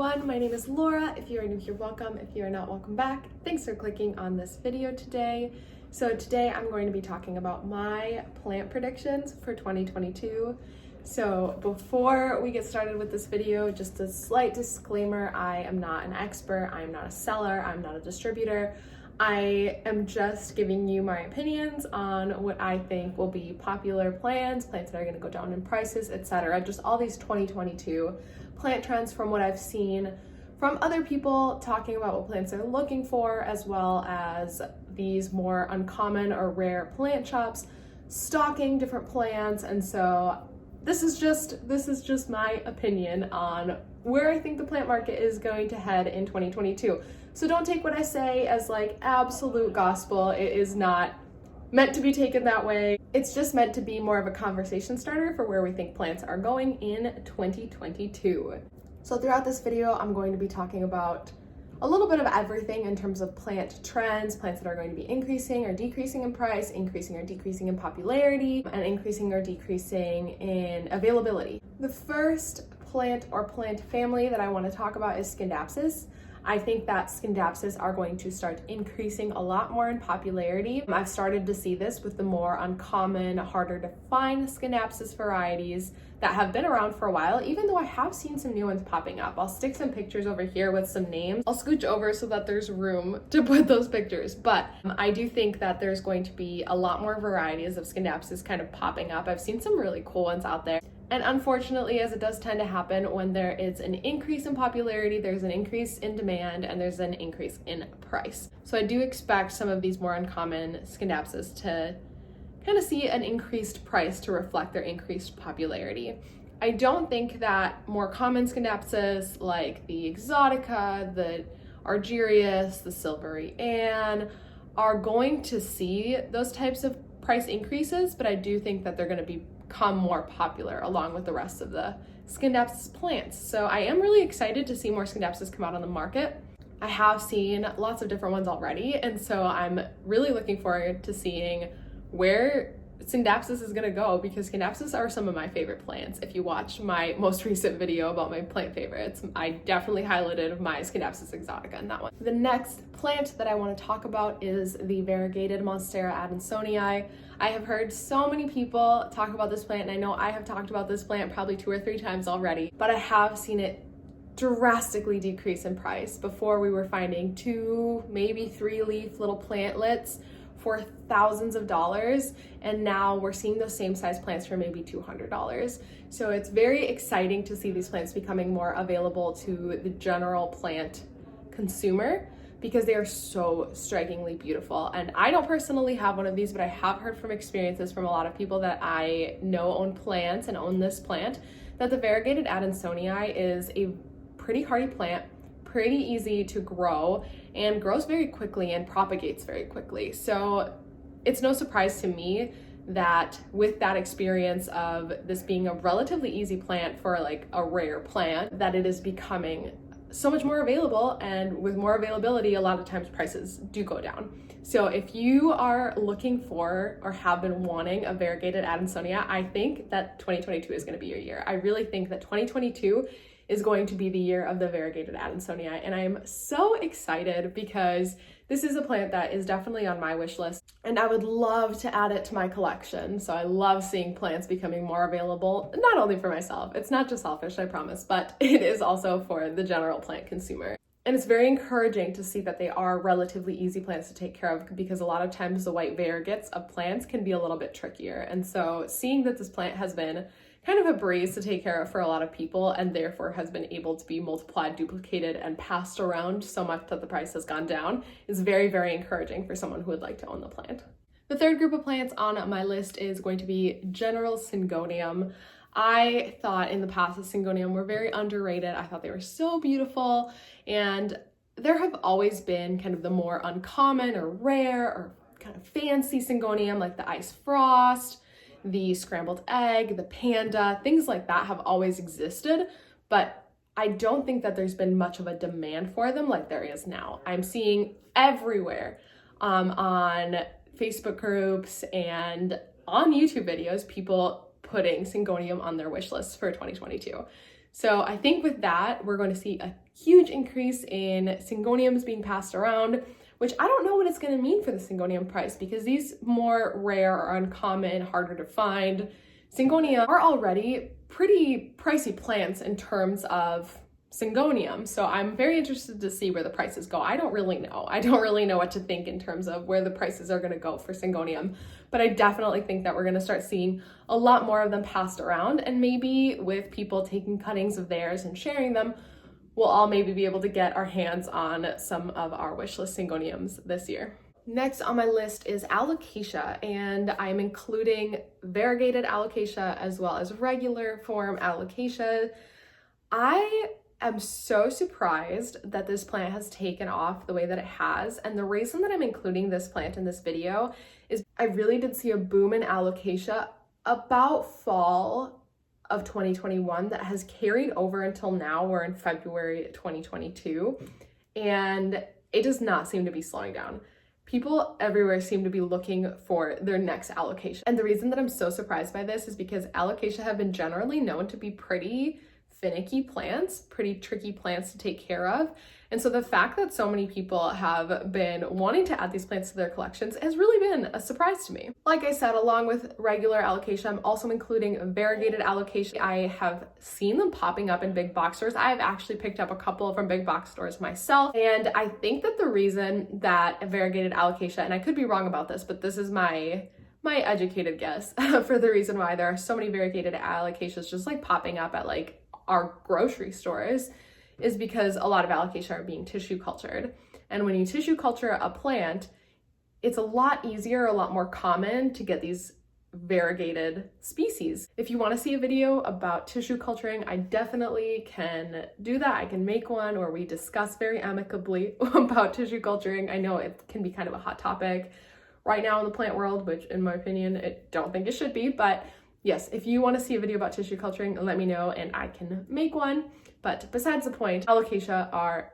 everyone, my name is Laura. If you are new here, welcome. If you are not, welcome back. Thanks for clicking on this video today. So today I'm going to be talking about my plant predictions for 2022. So before we get started with this video, just a slight disclaimer, I am not an expert, I am not a seller, I'm not a distributor. I am just giving you my opinions on what I think will be popular plants that are going to go down in prices, etc. Just all these 2022 plant trends from what I've seen from other people talking about what plants they're looking for, as well as these more uncommon or rare plant shops stocking different plants. And so this is just my opinion on where I think the plant market is going to head in 2022. So don't take what I say as like absolute gospel. It is not meant to be taken that way. It's just meant to be more of a conversation starter for where we think plants are going in 2022. So throughout this video, I'm going to be talking about a little bit of everything in terms of plant trends, plants that are going to be increasing or decreasing in price, increasing or decreasing in popularity, and increasing or decreasing in availability. The first plant or plant family that I want to talk about is SCINDAPSUS. I think that SCINDAPSUS are going to start increasing a lot more in popularity. I've started to see this with the more uncommon, harder to find SCINDAPSUS varieties that have been around for a while, even though I have seen some new ones popping up. I'll stick some pictures over here with some names. I'll scooch over so that there's room to put those pictures, but I do think that there's going to be a lot more varieties of SCINDAPSUS kind of popping up. I've seen some really cool ones out there. And unfortunately, as it does tend to happen when there is an increase in popularity, there's an increase in demand and there's an increase in price. So I do expect some of these more uncommon SCINDAPSUS to kind of see an increased price to reflect their increased popularity. I don't think that more common SCINDAPSUS like the Exotica, the Argyrius, the Silvery Ann are going to see those types of price increases, but I do think that they're going to become more popular along with the rest of the SCINDAPSUS plants. So I am really excited to see more SCINDAPSUS come out on the market. I have seen lots of different ones already, and so I'm really looking forward to seeing where SCINDAPSUS is gonna go, because SCINDAPSUS are some of my favorite plants. If you watched my most recent video about my plant favorites, I definitely highlighted my SCINDAPSUS exotica in that one. The next plant that I want to talk about is the variegated Monstera ADANSONII. I have heard so many people talk about this plant, and I know I have talked about this plant probably 2 or 3 times already, but I have seen it drastically decrease in price. Before, we were finding 2, maybe 3 leaf little plantlets for thousands of dollars, and now we're seeing those same size plants for maybe $200. So it's very exciting to see these plants becoming more available to the general plant consumer, because they are so strikingly beautiful. And I don't personally have one of these, but I have heard from experiences from a lot of people that I know own plants and own this plant, that the variegated ADANSONII is a pretty hardy plant, pretty easy to grow, and grows very quickly and propagates very quickly. So it's no surprise to me that with that experience of this being a relatively easy plant for like a rare plant, that it is becoming so much more available, and with more availability, a lot of times prices do go down. So if you are looking for or have been wanting a variegated ADANSONII, I think that 2022 is going to be your year. I really think that 2022 is going to be the year of the variegated ADANSONII, and I am so excited because this is a plant that is definitely on my wish list, and I would love to add it to my collection. So I love seeing plants becoming more available, not only for myself, it's not just selfish, I promise, but it is also for the general plant consumer. And it's very encouraging to see that they are relatively easy plants to take care of, because a lot of times the white variegates of plants can be a little bit trickier. And so seeing that this plant has been kind of a breeze to take care of for a lot of people, and therefore has been able to be multiplied, duplicated, and passed around so much that the price has gone down, is very, very encouraging for someone who would like to own the plant. The third group of plants on my list is going to be general Syngonium. I thought in the past that Syngonium were very underrated. I thought they were so beautiful, and there have always been kind of the more uncommon or rare or kind of fancy Syngonium, like the Ice Frost, the Scrambled Egg, the Panda, things like that have always existed, but I don't think that there's been much of a demand for them like there is now. I'm seeing everywhere on Facebook groups and on YouTube videos, people putting Syngonium on their wish list for 2022. So I think with that, we're going to see a huge increase in Syngoniums being passed around, which I don't know what it's going to mean for the Syngonium price, because these more rare or uncommon, harder to find Syngonia are already pretty pricey plants in terms of Syngonium. So I'm very interested to see where the prices go. I don't really know. I don't really know what to think in terms of where the prices are going to go for Syngonium, but I definitely think that we're going to start seeing a lot more of them passed around, and maybe with people taking cuttings of theirs and sharing them, we'll all maybe be able to get our hands on some of our wishlist Syngoniums this year. Next on my list is Alocasia, and I'm including variegated Alocasia as well as regular form Alocasia. I'm so surprised that this plant has taken off the way that it has, and the reason that I'm including this plant in this video is I really did see a boom in Alocasia about fall of 2021 that has carried over until now. We're in February 2022, and it does not seem to be slowing down. People everywhere seem to be looking for their next Alocasia. And the reason that I'm so surprised by this is because Alocasia have been generally known to be pretty finicky plants, pretty tricky plants to take care of. And so the fact that so many people have been wanting to add these plants to their collections has really been a surprise to me. Like I said, along with regular Alocasia, I'm also including variegated Alocasia. I have seen them popping up in big box stores. I have actually picked up a couple from big box stores myself. And I think that the reason that variegated Alocasia, and I could be wrong about this, but this is my educated guess for the reason why there are so many variegated Alocasias just like popping up at like our grocery stores, is because a lot of Alocasia are being tissue cultured. And when you tissue culture a plant, it's a lot easier, a lot more common to get these variegated species. If you want to see a video about tissue culturing, I definitely can do that. I can make one where we discuss very amicably about tissue culturing. I know it can be kind of a hot topic right now in the plant world, which in my opinion, I don't think it should be, but yes, if you want to see a video about tissue culturing, let me know and I can make one. But besides the point, Alocasia are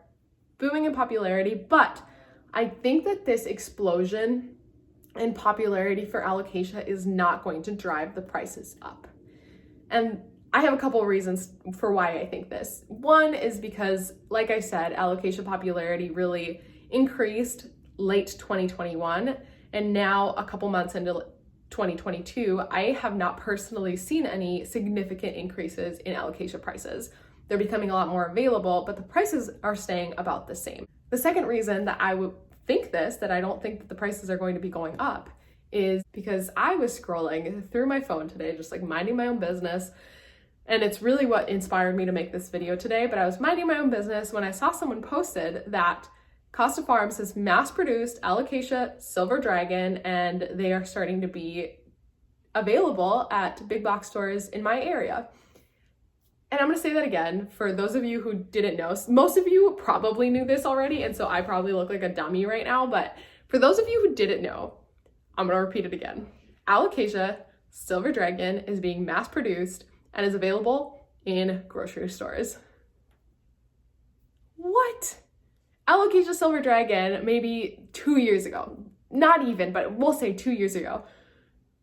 booming in popularity, but I think that this explosion in popularity for Alocasia is not going to drive the prices up. And I have a couple of reasons for why I think this. One is because, like I said, Alocasia popularity really increased late 2021, and now a couple months into 2022, I have not personally seen any significant increases in Alocasia prices. They're becoming a lot more available, but the prices are staying about the same. The second reason that I would think this, that I don't think that the prices are going to be going up, is because I was scrolling through my phone today, just like minding my own business. And it's really what inspired me to make this video today, but I was minding my own business when I saw someone posted that Costa Farms has mass-produced Alocasia Silver Dragon, and they are starting to be available at big box stores in my area. And I'm going to say that again for those of you who didn't know. Most of you probably knew this already, and so I probably look like a dummy right now, but for those of you who didn't know, I'm going to repeat it again. Alocasia Silver Dragon is being mass-produced and is available in grocery stores. What? Alocasia Silver Dragon, maybe 2 years ago, not even, but we'll say 2 years ago,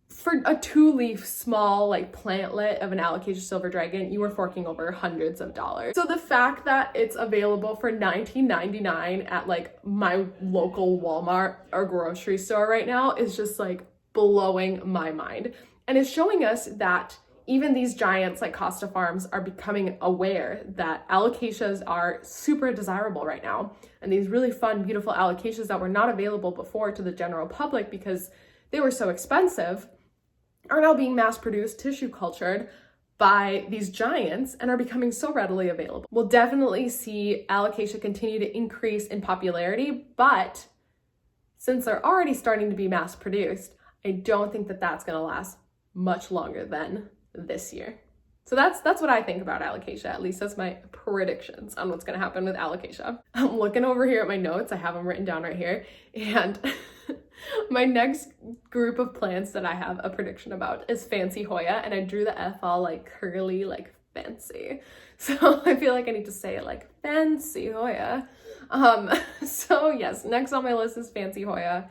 for a 2-leaf small like plantlet of an Alocasia Silver Dragon, you were forking over hundreds of dollars. So the fact that it's available for $19.99 at like my local Walmart or grocery store right now is just like blowing my mind. And it's showing us that even these giants like Costa Farms are becoming aware that Alocasias are super desirable right now. And these really fun, beautiful Alocasias that were not available before to the general public because they were so expensive are now being mass-produced, tissue cultured by these giants and are becoming so readily available. We'll definitely see Alocasia continue to increase in popularity, but since they're already starting to be mass-produced, I don't think that that's going to last much longer than this year. So that's what I think about Alocasia. At least that's my predictions on what's going to happen with Alocasia. I'm looking over here at my notes. I have them written down right here. And my next group of plants that I have a prediction about is Fancy Hoya. And I drew the F all like curly, like fancy. So I feel like I need to say it like Fancy Hoya. So yes, next on my list is Fancy Hoya.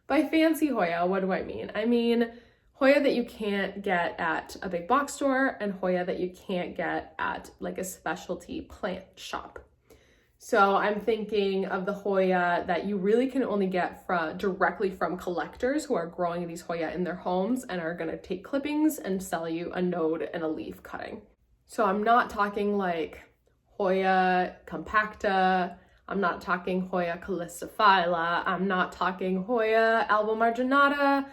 By Fancy Hoya, what do I mean? I mean Hoya that you can't get at a big box store, and Hoya that you can't get at like a specialty plant shop. So I'm thinking of the Hoya that you really can only get directly from collectors who are growing these Hoya in their homes and are going to take clippings and sell you a node and a leaf cutting. So I'm not talking like Hoya compacta, I'm not talking Hoya calypsophylla, I'm not talking Hoya albomarginata,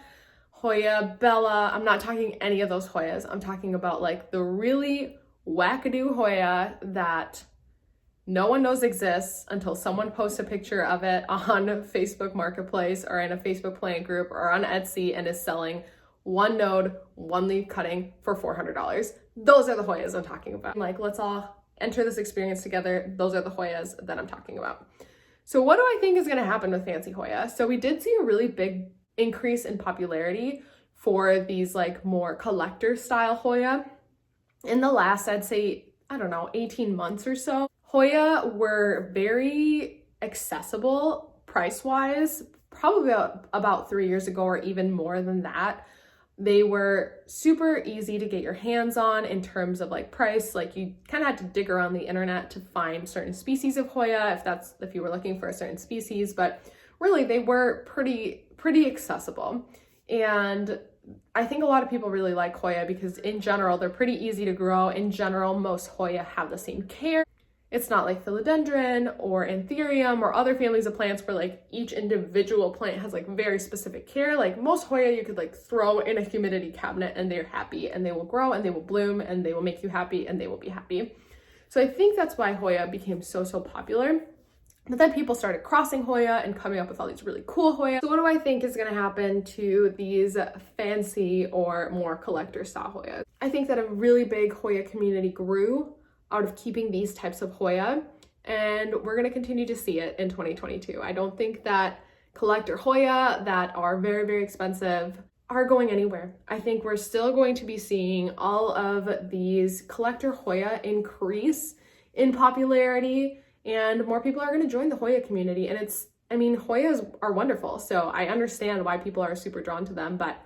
Hoya bella, I'm not talking any of those Hoyas. I'm talking about like the really wackadoo Hoya that no one knows exists until someone posts a picture of it on Facebook Marketplace or in a Facebook plant group or on Etsy and is selling one node, one leaf cutting for $400. Those are the Hoyas I'm talking about. Like, let's all enter this experience together. Those are the Hoyas that I'm talking about. So what do I think is going to happen with fancy Hoya? So we did see a really big increase in popularity for these like more collector style Hoya in the last, I'd say, I don't know, 18 months or so. Hoya were very accessible price-wise, probably about 3 years ago or even more than that. They were super easy to get your hands on in terms of like price. Like you kind of had to dig around the internet to find certain species of Hoya if you were looking for a certain species, but really they were pretty accessible. And I think a lot of people really like Hoya because in general, they're pretty easy to grow. In general, most Hoya have the same care. It's not like philodendron or anthurium or other families of plants where like each individual plant has like very specific care. Like most Hoya you could like throw in a humidity cabinet and they're happy and they will grow and they will bloom and they will make you happy and they will be happy. So I think that's why Hoya became so popular. But then people started crossing Hoya and coming up with all these really cool Hoya. So what do I think is going to happen to these fancy or more collector style Hoyas? I think that a really big Hoya community grew out of keeping these types of Hoya, and we're going to continue to see it in 2022. I don't think that collector Hoya that are very expensive are going anywhere. I think we're still going to be seeing all of these collector Hoya increase in popularity, and more people are going to join the Hoya community. And Hoyas are wonderful, so I understand why people are super drawn to them, but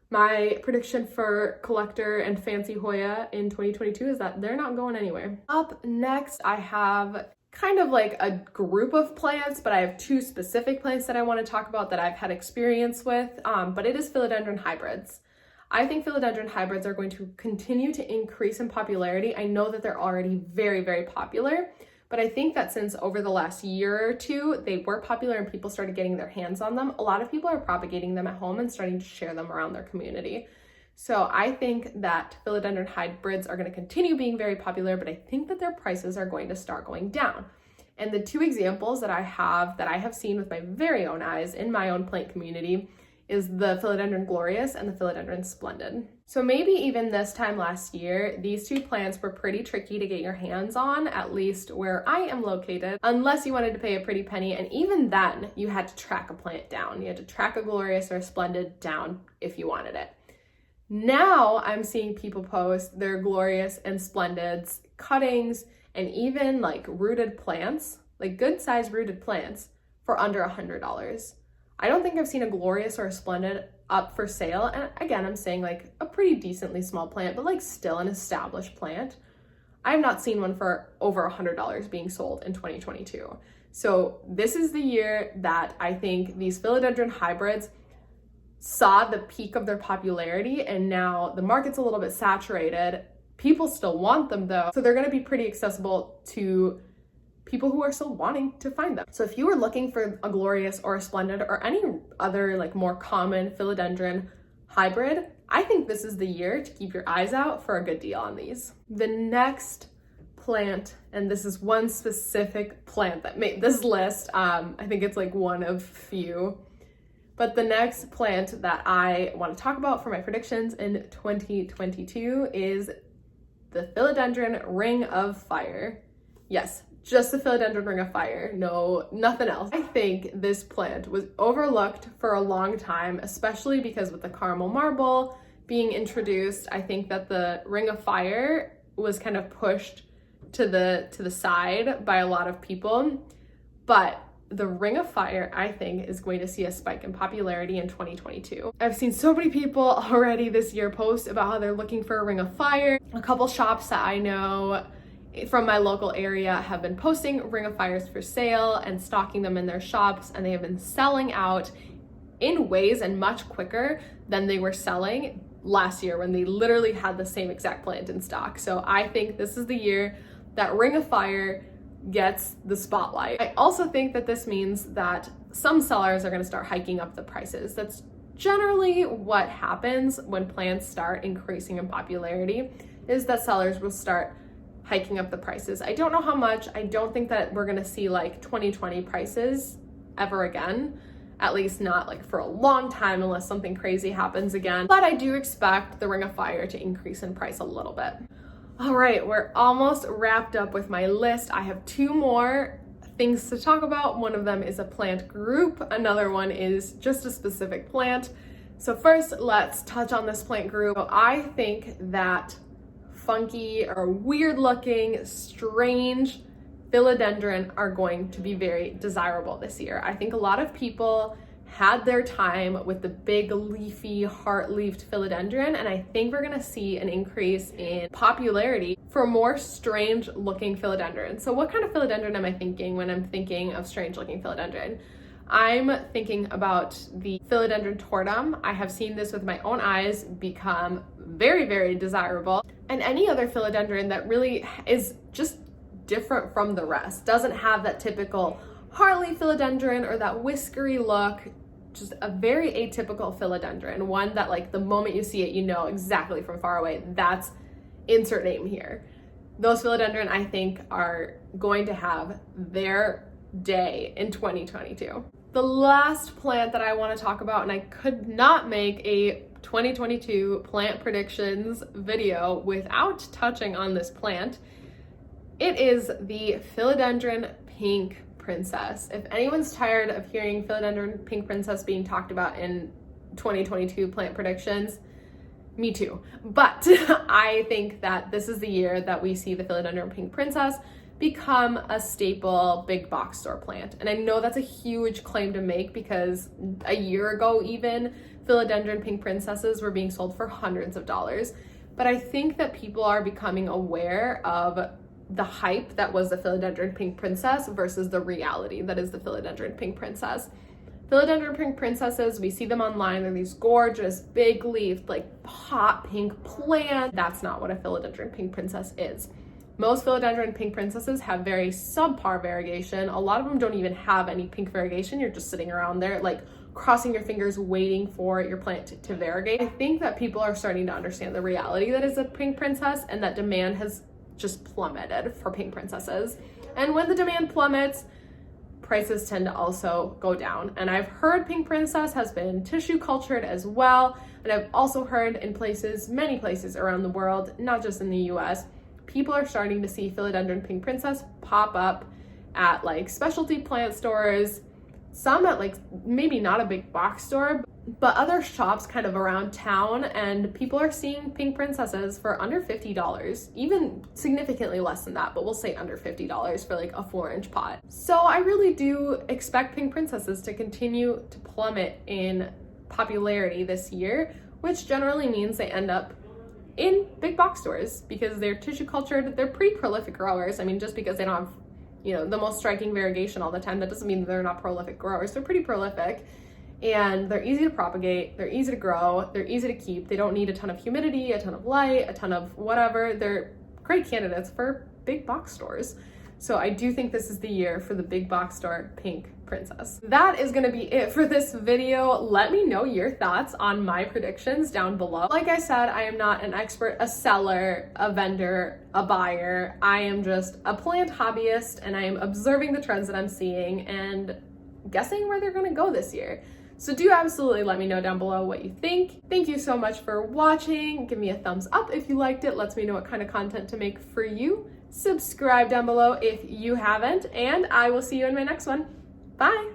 my prediction for collector and fancy Hoya in 2022 is that they're not going anywhere. Up next, I have kind of like a group of plants, but I have two specific plants that I want to talk about that I've had experience with, but it is philodendron hybrids. I think philodendron hybrids are going to continue to increase in popularity. I know that they're already very popular, but I think that since over the last year or two, they were popular and people started getting their hands on them, a lot of people are propagating them at home and starting to share them around their community. So I think that philodendron hybrids are going to continue being very popular, but I think that their prices are going to start going down. And the two examples that I have seen with my very own eyes in my own plant community is the Philodendron Glorious and the Philodendron Splendid. So maybe even this time last year, these two plants were pretty tricky to get your hands on, at least where I am located, unless you wanted to pay a pretty penny. And even then, you had to track a plant down. You had to track a Glorious or a Splendid down if you wanted it. Now I'm seeing people post their Glorious and Splendids, cuttings, and even like rooted plants, like good sized rooted plants for under $100. I don't think I've seen a Glorious or a Splendid up for sale. And again, I'm saying like a pretty decently small plant, but like still an established plant. I've not seen one for over $100 being sold in 2022. So this is the year that I think these philodendron hybrids saw the peak of their popularity, and now the market's a little bit saturated. People still want them though, so they're going to be pretty accessible to people who are still wanting to find them. So if you were looking for a Glorious or a Splendid or any other like more common philodendron hybrid, I think this is the year to keep your eyes out for a good deal on these. The next plant, and this is one specific plant that made this list, I think it's like one of few, but the next plant that I want to talk about for my predictions in 2022 is the Philodendron Ring of Fire. Yes, just the Philodendron Ring of Fire, no, nothing else. I think this plant was overlooked for a long time, especially because with the caramel marble being introduced, I think that the Ring of Fire was kind of pushed to the side by a lot of people. But the Ring of Fire, I think, is going to see a spike in popularity in 2022. I've seen so many people already this year post about how they're looking for a Ring of Fire. A couple shops that I know from my local area have been posting Ring of Fires for sale and stocking them in their shops, and they have been selling out in ways and much quicker than they were selling last year when they literally had the same exact plant in stock. So I think this is the year that Ring of Fire gets the spotlight. I also think that this means that some sellers are going to start hiking up the prices. That's generally what happens when plants start increasing in popularity, is that sellers will start hiking up the prices. I don't know how much. I don't think that we're going to see like 2020 prices ever again, at least not like for a long time unless something crazy happens again. But I do expect the Ring of Fire to increase in price a little bit. All right, we're almost wrapped up with my list. I have 2 more things to talk about. One of them is a plant group. Another one is just a specific plant. So first, let's touch on this plant group. So I think that funky or weird looking, strange philodendron are going to be very desirable this year. I think a lot of people had their time with the big leafy heart-leafed philodendron, and I think we're gonna see an increase in popularity for more strange looking philodendron. So what kind of philodendron am I thinking when I'm thinking of strange looking philodendron? I'm thinking about the philodendron tortum. I have seen this with my own eyes become very, very desirable. And any other philodendron that really is just different from the rest, doesn't have that typical heart-leaf philodendron or that whiskery look, just a very atypical philodendron, one that like the moment you see it, you know exactly from far away, that's insert name here. Those philodendron, I think, are going to have their day in 2022. The last plant that I want to talk about, and I could not make a 2022 plant predictions video without touching on this plant, it is the Philodendron Pink Princess. If anyone's tired of hearing Philodendron Pink Princess being talked about in 2022 plant predictions, me too. But I think that this is the year that we see the Philodendron Pink Princess become a staple big box store plant. And I know that's a huge claim to make because a year ago even, Philodendron Pink Princesses were being sold for hundreds of dollars. But I think that people are becoming aware of the hype that was the Philodendron Pink Princess versus the reality that is the Philodendron Pink Princess. Philodendron Pink Princesses, we see them online, they're these gorgeous, big leafed, like hot pink plants. That's not what a Philodendron Pink Princess is. Most Philodendron Pink Princesses have very subpar variegation. A lot of them don't even have any pink variegation. You're just sitting around there like crossing your fingers waiting for your plant to variegate. I think that people are starting to understand the reality that is a pink princess and that demand has just plummeted for pink princesses. And when the demand plummets, prices tend to also go down. And I've heard pink princess has been tissue cultured as well. And I've also heard in places, many places around the world, not just in the US, people are starting to see Philodendron Pink Princess pop up at like specialty plant stores, some at like maybe not a big box store, but other shops kind of around town, and people are seeing pink princesses for under $50, even significantly less than that, but we'll say under $50 for like a 4-inch pot. So I really do expect pink princesses to continue to plummet in popularity this year, which generally means they end up in big box stores because they're tissue cultured, they're pretty prolific growers. I mean, just because they don't have, you know, the most striking variegation all the time, that doesn't mean that they're not prolific growers. They're pretty prolific. And they're easy to propagate, they're easy to grow, they're easy to keep. They don't need a ton of humidity, a ton of light, a ton of whatever. They're great candidates for big box stores. So I do think this is the year for the big box store pink princess. That is gonna be it for this video. Let me know your thoughts on my predictions down below. Like I said, I am not an expert, a seller, a vendor, a buyer. I am just a plant hobbyist, and I am observing the trends that I'm seeing and guessing where they're gonna go this year. So do absolutely let me know down below what you think. Thank you so much for watching. Give me a thumbs up if you liked it. Lets me know what kind of content to make for you. Subscribe down below if you haven't, and I will see you in my next one. Bye.